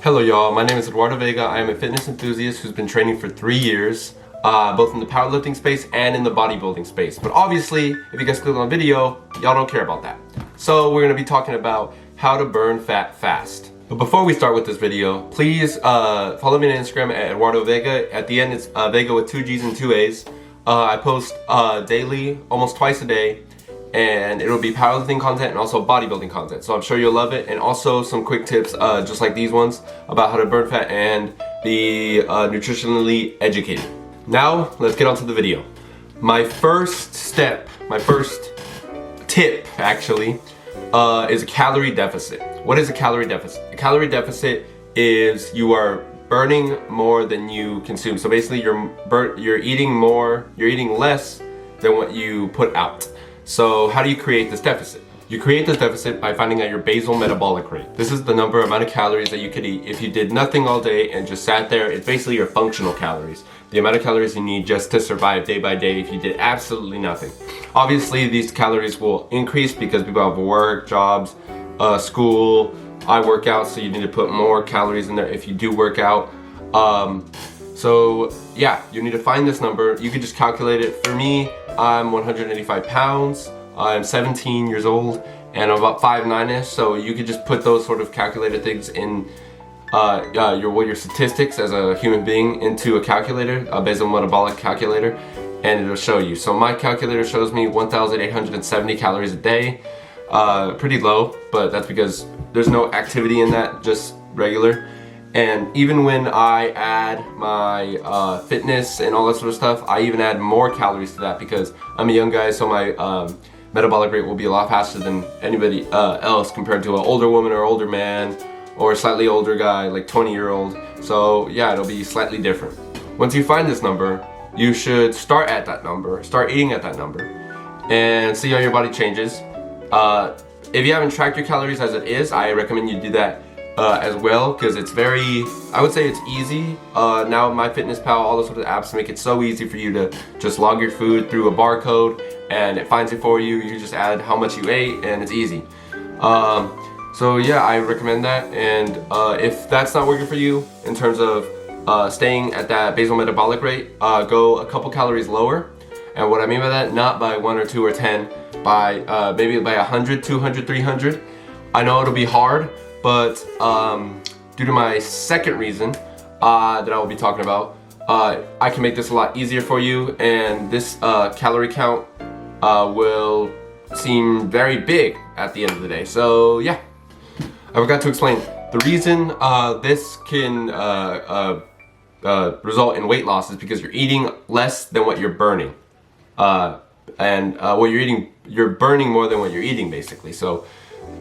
Hello y'all, my name is Eduardo Vega. I am a fitness enthusiast who's been training for 3 years, both in the powerlifting space and in the bodybuilding space. But obviously, if you guys click on the video, y'all don't care about that. So we're gonna be talking about how to burn fat fast. But before we start with this video, please follow me on Instagram at Eduardo Vega. At the end, it's Vega with 2 G's and 2 A's. I post daily, almost twice a day, and it'll be powerlifting content and also bodybuilding content, so I'm sure you'll love it. And also some quick tips just like these ones about how to burn fat and be nutritionally educated. Now let's get on to the video. My first tip actually is a calorie deficit. What is a calorie deficit? A calorie deficit is you are burning more than you consume. So basically you're eating less than what you put out. So how do you create this deficit? You create this deficit by finding out your basal metabolic rate. This is the amount of calories that you could eat if you did nothing all day and just sat there. It's basically your functional calories. The amount of calories you need just to survive day by day if you did absolutely nothing. Obviously, these calories will increase because people have work, jobs, school. I work out, so you need to put more calories in there if you do work out. So yeah, you need to find this number. You can just calculate it. For me, I'm 185 pounds, I'm 17 years old, and I'm about 5'9"ish, so you could just put those sort of calculated things in your statistics as a human being into a calculator, a basal metabolic calculator, and it'll show you. So my calculator shows me 1,870 calories a day. Pretty low, but that's because there's no activity in that, just regular. And even when I add my fitness and all that sort of stuff, I even add more calories to that because I'm a young guy, so my metabolic rate will be a lot faster than anybody else compared to an older woman or older man or a slightly older guy, like 20-year-old. So yeah, it'll be slightly different. Once you find this number, you should start at that number, start eating at that number, and see how your body changes. If you haven't tracked your calories as it is, I recommend you do that as well, because it's I would say it's easy. Now MyFitnessPal, all those sort of apps make it so easy for you to just log your food through a barcode and it finds it for you. You just add how much you ate and it's easy. So yeah, I recommend that. And if that's not working for you in terms of staying at that basal metabolic rate, go a couple calories lower. And what I mean by that, not by 1 or 2 or 10, by maybe by 100, 200, 300. I know it'll be hard, but due to my second reason that I will be talking about, I can make this a lot easier for you, and this calorie count will seem very big at the end of the day. So yeah, I forgot to explain. The reason this can result in weight loss is because you're eating less than what you're burning. What you're eating, you're burning more than what you're eating basically. So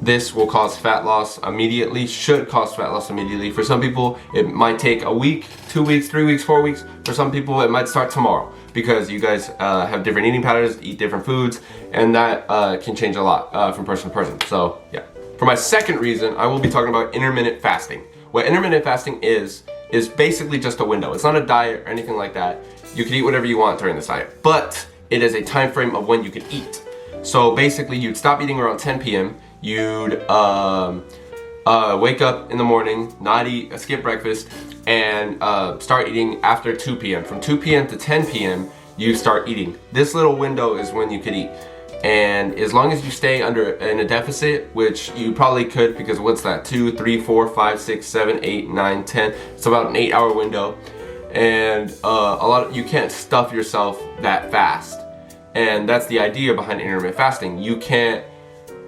this will cause fat loss immediately, should cause fat loss immediately. For some people, it might take a week, 2 weeks, 3 weeks, 4 weeks. For some people, it might start tomorrow because you guys have different eating patterns, eat different foods, and that can change a lot from person to person. So yeah. For my second reason, I will be talking about intermittent fasting. What intermittent fasting is basically just a window. It's not a diet or anything like that. You can eat whatever you want during this diet, but it is a time frame of when you can eat. So basically, you'd stop eating around 10 p.m. You'd wake up in the morning, skip breakfast, and start eating after 2 p.m. From 2 p.m. to 10 p.m. you start eating. This little window is when you could eat. And as long as you stay in a deficit, which you probably could, because what's that, 2, 3, 4, 5, 6, 7, 8, 9, 10, it's about an 8-hour window. And you can't stuff yourself that fast. And that's the idea behind intermittent fasting. You can't,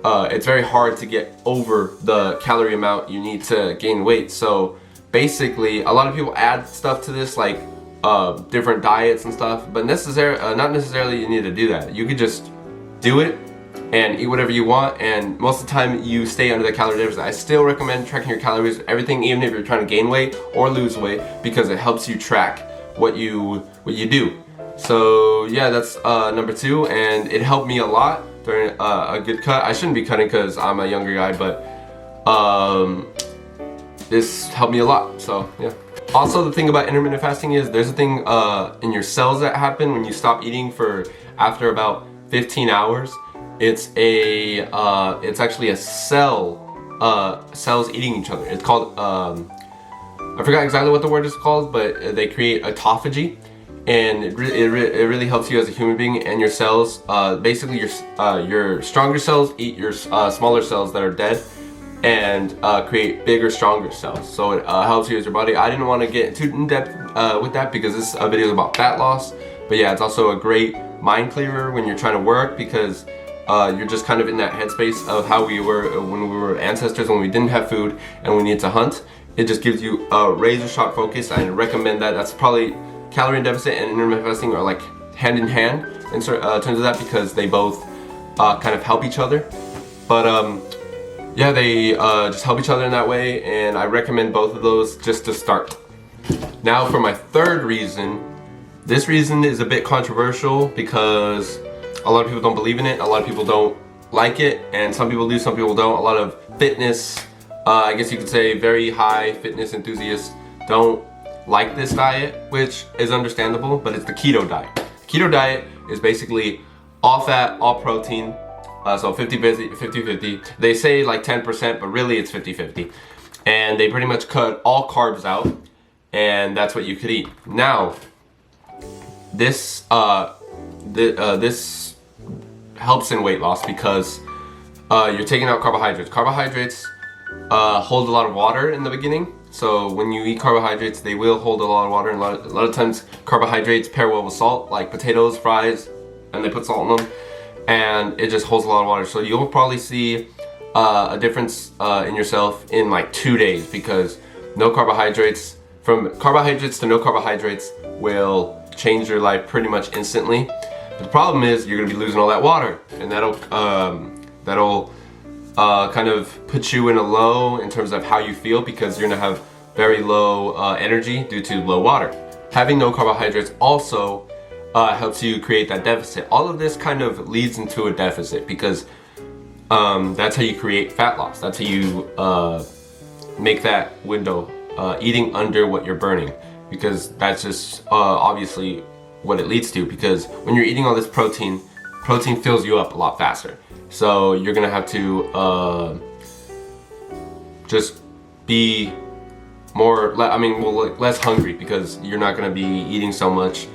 it's very hard to get over the calorie amount you need to gain weight. So basically, a lot of people add stuff to this, like different diets and stuff, but not necessarily you need to do that. You could just do it and eat whatever you want, and most of the time you stay under the calorie deficit. I still recommend tracking your calories, everything, even if you're trying to gain weight or lose weight, because it helps you track what you do. So yeah, that's number 2, and it helped me a lot during a good cut. I shouldn't be cutting because I'm a younger guy, but this helped me a lot. So yeah. Also, the thing about intermittent fasting is there's a thing in your cells that happen when you stop eating after about 15 hours. It's actually a cells eating each other. It's called I forgot exactly what the word is called, but they create autophagy, and it really helps you as a human being and your cells. Basically, your stronger cells eat your smaller cells that are dead, and create bigger, stronger cells. So it helps you as your body. I didn't want to get too in depth with that because this video is about fat loss. But yeah, it's also a great mind clearer when you're trying to work, because you're just kind of in that headspace of how we were when we were ancestors, when we didn't have food and we needed to hunt. It just gives you a razor sharp focus. I recommend that. That's probably calorie deficit and intermittent fasting are like hand in hand in terms of that, because they both kind of help each other. But yeah, they just help each other in that way, and I recommend both of those just to start. Now for my third reason. This reason is a bit controversial because a lot of people don't believe in it, a lot of people don't like it, and some people do, some people don't. A lot of fitness, I guess you could say very high fitness enthusiasts don't like this diet, which is understandable, but it's the keto diet. Keto diet is basically all fat, all protein, so 50-50. They say like 10%, but really it's 50-50. And they pretty much cut all carbs out, and that's what you could eat. Now, this this helps in weight loss because you're taking out carbohydrates. Carbohydrates hold a lot of water in the beginning. So when you eat carbohydrates, they will hold a lot of water, and a lot of times carbohydrates pair well with salt, like potatoes, fries, and they put salt in them, and it just holds a lot of water. So you'll probably see a difference in yourself in like 2 days, because no carbohydrates, from carbohydrates to no carbohydrates will change your life pretty much instantly. But the problem is you're gonna be losing all that water, and that'll kind of put you in a low in terms of how you feel, because you're gonna have very low energy due to low water. Having no carbohydrates also helps you create that deficit. All of this kind of leads into a deficit, because that's how you create fat loss. That's how you make that window, eating under what you're burning, because that's just obviously what it leads to. Because when you're eating all this protein fills you up a lot faster. So you're gonna have to just be more, less hungry, because you're not gonna be eating so much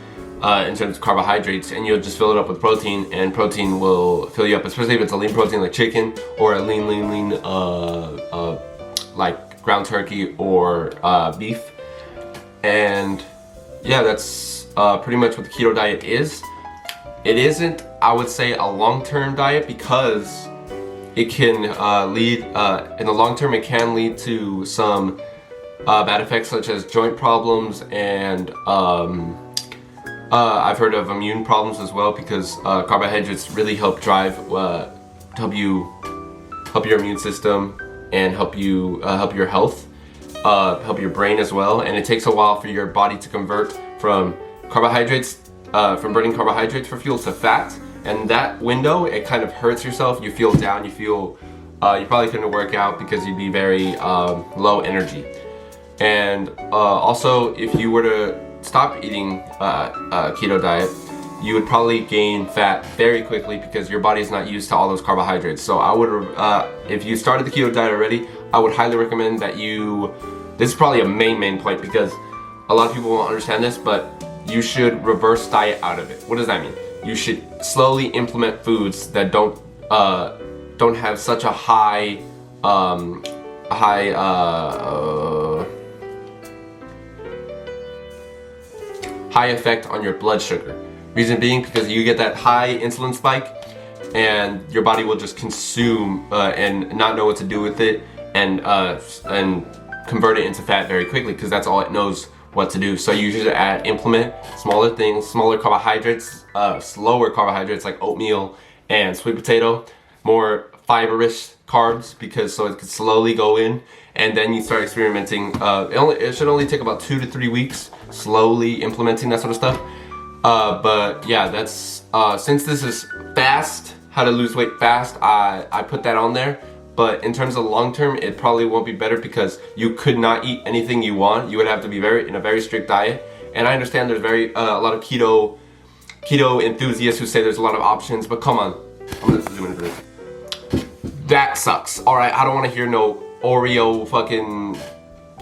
in terms of carbohydrates, and you'll just fill it up with protein, and protein will fill you up, especially if it's a lean protein like chicken, or a lean like ground turkey or beef. And yeah, that's pretty much what the keto diet is. It isn't, I would say, a long-term diet, because it can lead, in the long term, it can lead to some bad effects such as joint problems, and I've heard of immune problems as well, because carbohydrates really help drive, help your immune system, and help your health, help your brain as well. And it takes a while for your body to convert from carbohydrates, from burning carbohydrates for fuel, to fat. And that window, it kind of hurts yourself. You feel down. You feel you probably couldn't work out because you'd be very low energy. And also, if you were to stop eating keto diet, you would probably gain fat very quickly, because your body's not used to all those carbohydrates. So I would, if you started the keto diet already, I would highly recommend that this is probably a main point, because a lot of people won't understand this, but you should reverse diet out of it. What does that mean? You should slowly implement foods that don't have such a high effect on your blood sugar. Reason being, because you get that high insulin spike, and your body will just consume and not know what to do with it, and convert it into fat very quickly, because that's all it knows what to do. So you should implement smaller things, smaller carbohydrates, slower carbohydrates like oatmeal and sweet potato, more fiber-rich carbs, because so it can slowly go in, and then you start experimenting. It should only take about 2 to 3 weeks, slowly implementing that sort of stuff. But yeah, that's since this is fast, how to lose weight fast, I put that on there. But in terms of long term, it probably won't be better, because you could not eat anything you want. You would have to be in a very strict diet. And I understand there's a lot of keto enthusiasts who say there's a lot of options, but come on, I'm gonna zoom in for this. That sucks. All right, I don't want to hear no Oreo fucking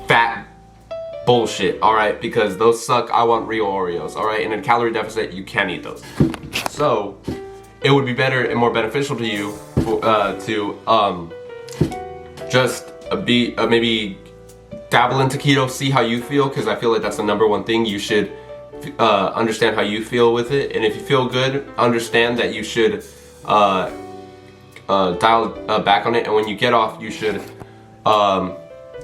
fat bullshit, alright? Because those suck. I want real Oreos, alright? In a calorie deficit, you can't eat those. So, it would be better and more beneficial to you to just maybe dabble into keto, see how you feel, because I feel like that's the #1 thing. You should understand how you feel with it, and if you feel good, understand that you should dial back on it, and when you get off, you should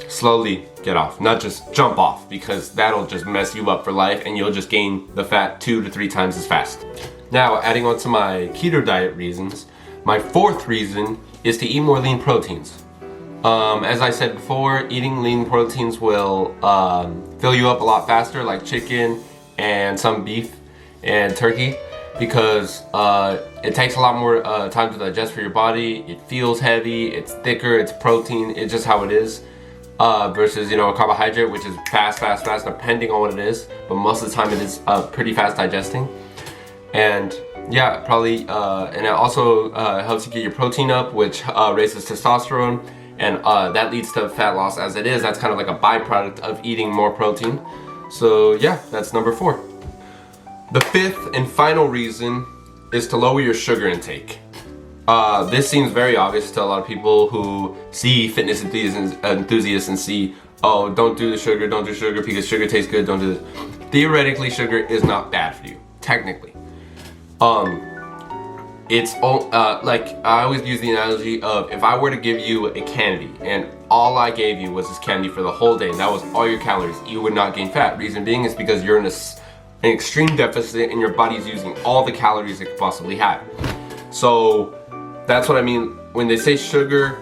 slowly get off, not just jump off, because that'll just mess you up for life and you'll just gain the fat 2 to 3 times as fast. Now, adding on to my keto diet reasons, my 4th reason is to eat more lean proteins. As I said before, eating lean proteins will fill you up a lot faster, like chicken and some beef and turkey, because it takes a lot more time to digest for your body. It feels heavy, it's thicker, it's protein, it's just how it is. Versus, a carbohydrate, which is fast, depending on what it is, but most of the time it is pretty fast digesting. And yeah, probably, and it also helps you get your protein up, which raises testosterone, and that leads to fat loss as it is. That's kind of like a byproduct of eating more protein. So yeah, that's number 4. The 5th and final reason is to lower your sugar intake. This seems very obvious to a lot of people who see fitness enthusiasts and see, oh, don't do sugar because sugar tastes good, don't do this. Theoretically, sugar is not bad for you, technically. It's like, I always use the analogy of, if I were to give you a candy and all I gave you was this candy for the whole day and that was all your calories, you would not gain fat. Reason being is because you're in an extreme deficit and your body's using all the calories it could possibly have. So that's what I mean when they say sugar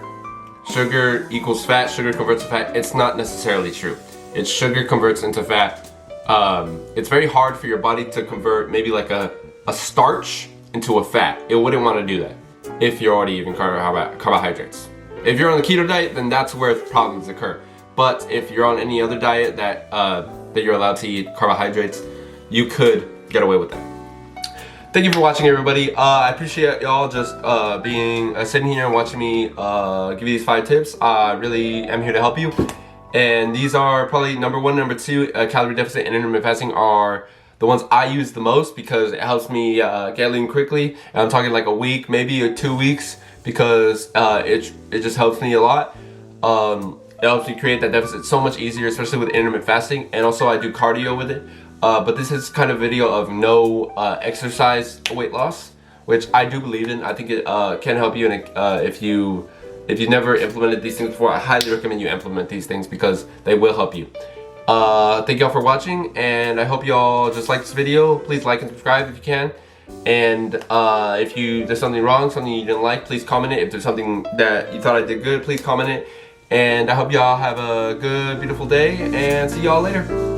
equals fat, sugar converts to fat. It's not necessarily true. It's sugar converts into fat. It's very hard for your body to convert maybe like a starch into a fat. It wouldn't want to do that if you're already eating carbohydrates. If you're on the keto diet, then that's where problems occur. But if you're on any other diet that you're allowed to eat carbohydrates, you could get away with that. Thank you for watching, everybody. I appreciate y'all just sitting here and watching me give you these 5 tips. I really am here to help you. And these are probably number 1, number 2, calorie deficit and intermittent fasting are the ones I use the most because it helps me get lean quickly. And I'm talking like a week, maybe 2 weeks, because it just helps me a lot. It helps me create that deficit so much easier, especially with intermittent fasting. And also I do cardio with it. But this is kind of a video of no exercise weight loss, which I do believe in. I think it can help you, and if you never implemented these things before, I highly recommend you implement these things because they will help you. Thank y'all for watching, and I hope y'all just like this video. Please like and subscribe if you can. And if there's something wrong, something you didn't like, please comment it. If there's something that you thought I did good, please comment it. And I hope y'all have a good, beautiful day, and see y'all later.